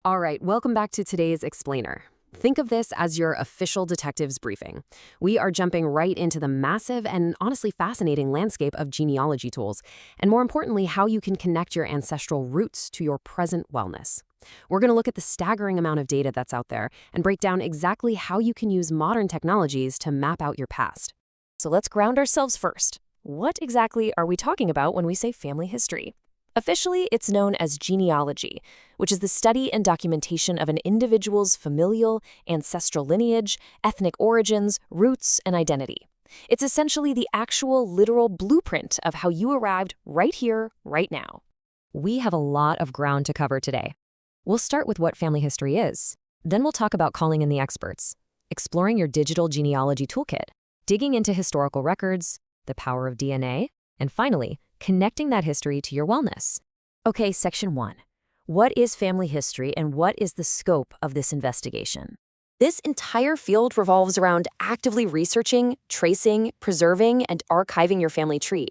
All right, welcome back to today's Explainer. Think of this as your official detective's briefing. We are jumping right into the massive and honestly fascinating landscape of genealogy tools, and more importantly, how you can connect your ancestral roots to your present wellness. We're going to look at the staggering amount of data that's out there and break down exactly how you can use modern technologies to map out your past. So let's ground ourselves first. What exactly are we talking about when we say family history? Officially, it's known as genealogy, which is the study and documentation of an individual's familial, ancestral lineage, ethnic origins, roots, and identity. It's essentially the actual literal blueprint of how you arrived right here, right now. We have a lot of ground to cover today. We'll start with what family history is. Then we'll talk about calling in the experts, exploring your digital genealogy toolkit, digging into historical records, the power of DNA, and finally, connecting that history to your wellness. Okay, Section 1. What is family history and what is the scope of this investigation? This entire field revolves around actively researching, tracing, preserving, and archiving your family tree.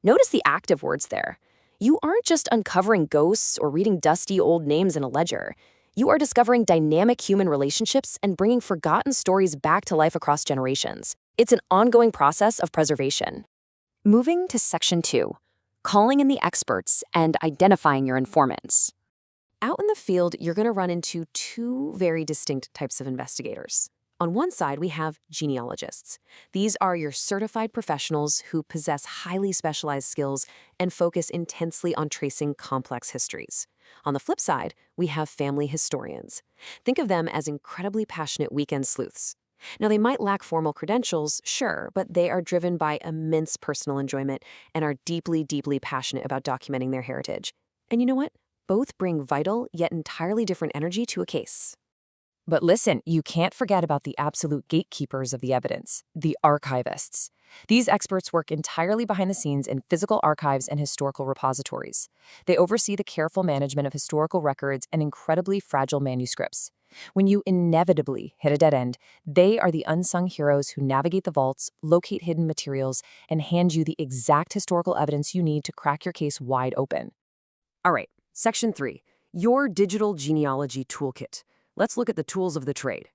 Notice the active words there. You aren't just uncovering ghosts or reading dusty old names in a ledger. You are discovering dynamic human relationships and bringing forgotten stories back to life across generations. It's an ongoing process of preservation. Moving to Section 2, calling in the experts and identifying your informants. Out in the field, you're going to run into two very distinct types of investigators. On one side, we have genealogists. These are your certified professionals who possess highly specialized skills and focus intensely on tracing complex histories. On the flip side, we have family historians. Think of them as incredibly passionate weekend sleuths. Now, they might lack formal credentials, sure, but they are driven by immense personal enjoyment and are deeply, deeply passionate about documenting their heritage. And you know what? Both bring vital, yet entirely different energy to a case. But listen, you can't forget about the absolute gatekeepers of the evidence, the archivists. These experts work entirely behind the scenes in physical archives and historical repositories. They oversee the careful management of historical records and incredibly fragile manuscripts. When you inevitably hit a dead end, they are the unsung heroes who navigate the vaults, locate hidden materials, and hand you the exact historical evidence you need to crack your case wide open. All right, Section 3, your digital genealogy toolkit. Let's look at the tools of the trade.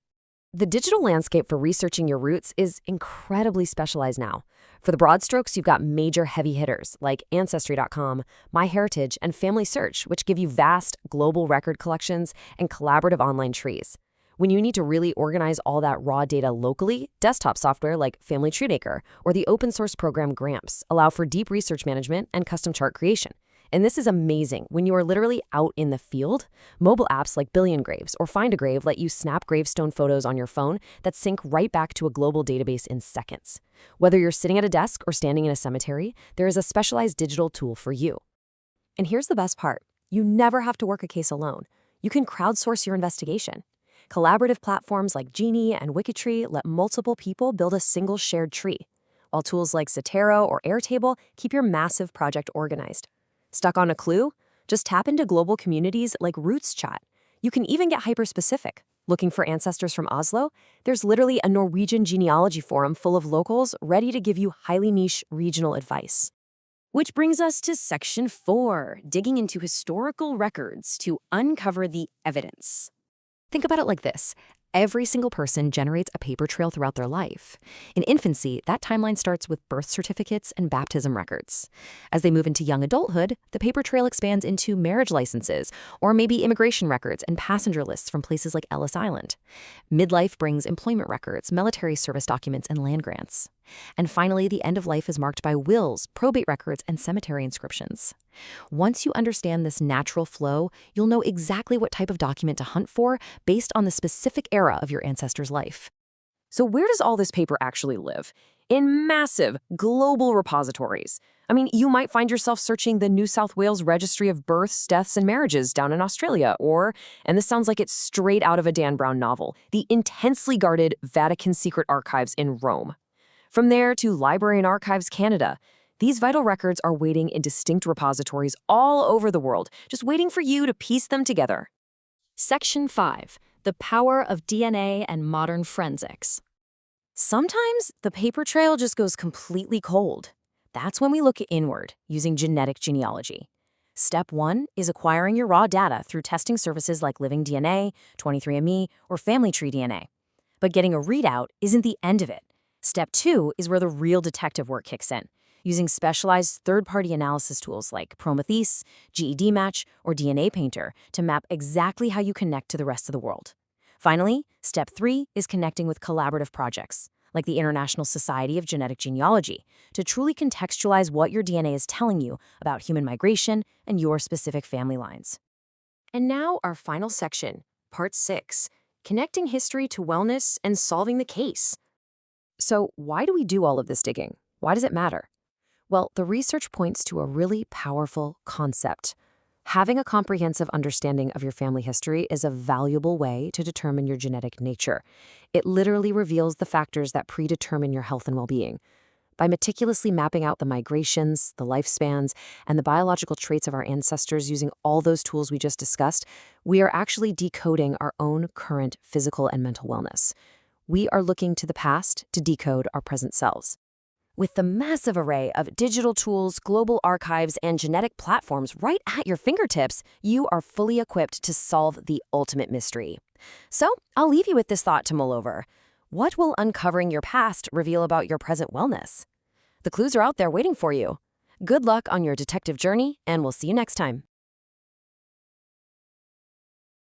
The digital landscape for researching your roots is incredibly specialized now. For the broad strokes, you've got major heavy hitters like Ancestry.com, MyHeritage, and Family Search, which give you vast global record collections and collaborative online trees. When you need to really organize all that raw data locally, desktop software like Family Tree Maker or the open source program Gramps allow for deep research management and custom chart creation. And this is amazing when you are literally out in the field. Mobile apps like Billion Graves or Find a Grave let you snap gravestone photos on your phone that sync right back to a global database in seconds. Whether you're sitting at a desk or standing in a cemetery, there is a specialized digital tool for you. And here's the best part. You never have to work a case alone. You can crowdsource your investigation. Collaborative platforms like Genie and Wikitree let multiple people build a single shared tree, while tools like Zotero or Airtable keep your massive project organized. Stuck on a clue? Just tap into global communities like Roots Chat. You can even get hyper-specific. Looking for ancestors from Oslo? There's literally a Norwegian genealogy forum full of locals ready to give you highly niche regional advice. Which brings us to Section 4, digging into historical records to uncover the evidence. Think about it like this. Every single person generates a paper trail throughout their life. In infancy, that timeline starts with birth certificates and baptism records. As they move into young adulthood, the paper trail expands into marriage licenses, or maybe immigration records and passenger lists from places like Ellis Island. Midlife brings employment records, military service documents, and land grants. And finally, the end of life is marked by wills, probate records, and cemetery inscriptions. Once you understand this natural flow, you'll know exactly what type of document to hunt for based on the specific era of your ancestor's life. So where does all this paper actually live? In massive global repositories. I mean, you might find yourself searching the New South Wales Registry of Births, Deaths, and Marriages down in Australia, or, and this sounds like it's straight out of a Dan Brown novel, the intensely guarded Vatican Secret Archives in Rome. From there to Library and Archives Canada, these vital records are waiting in distinct repositories all over the world, just waiting for you to piece them together. Section 5, the power of DNA and modern forensics. Sometimes the paper trail just goes completely cold. That's when we look inward, using genetic genealogy. Step 1 is acquiring your raw data through testing services like Living DNA, 23andMe, or Family Tree DNA. But getting a readout isn't the end of it. Step 2 is where the real detective work kicks in, using specialized third-party analysis tools like Prometheus, GED Match, or DNA Painter to map exactly how you connect to the rest of the world. Finally, Step 3 is connecting with collaborative projects, like the International Society of Genetic Genealogy, to truly contextualize what your DNA is telling you about human migration and your specific family lines. And now our final section, Part 6, connecting history to wellness and solving the case. So why do we do all of this digging? Why does it matter? Well, the research points to a really powerful concept. Having a comprehensive understanding of your family history is a valuable way to determine your genetic nature. It literally reveals the factors that predetermine your health and well-being. By meticulously mapping out the migrations, the lifespans, and the biological traits of our ancestors using all those tools we just discussed, we are actually decoding our own current physical and mental wellness. We are looking to the past to decode our present selves. With the massive array of digital tools, global archives, and genetic platforms right at your fingertips, you are fully equipped to solve the ultimate mystery. So, I'll leave you with this thought to mull over. What will uncovering your past reveal about your present wellness? The clues are out there waiting for you. Good luck on your detective journey, and we'll see you next time.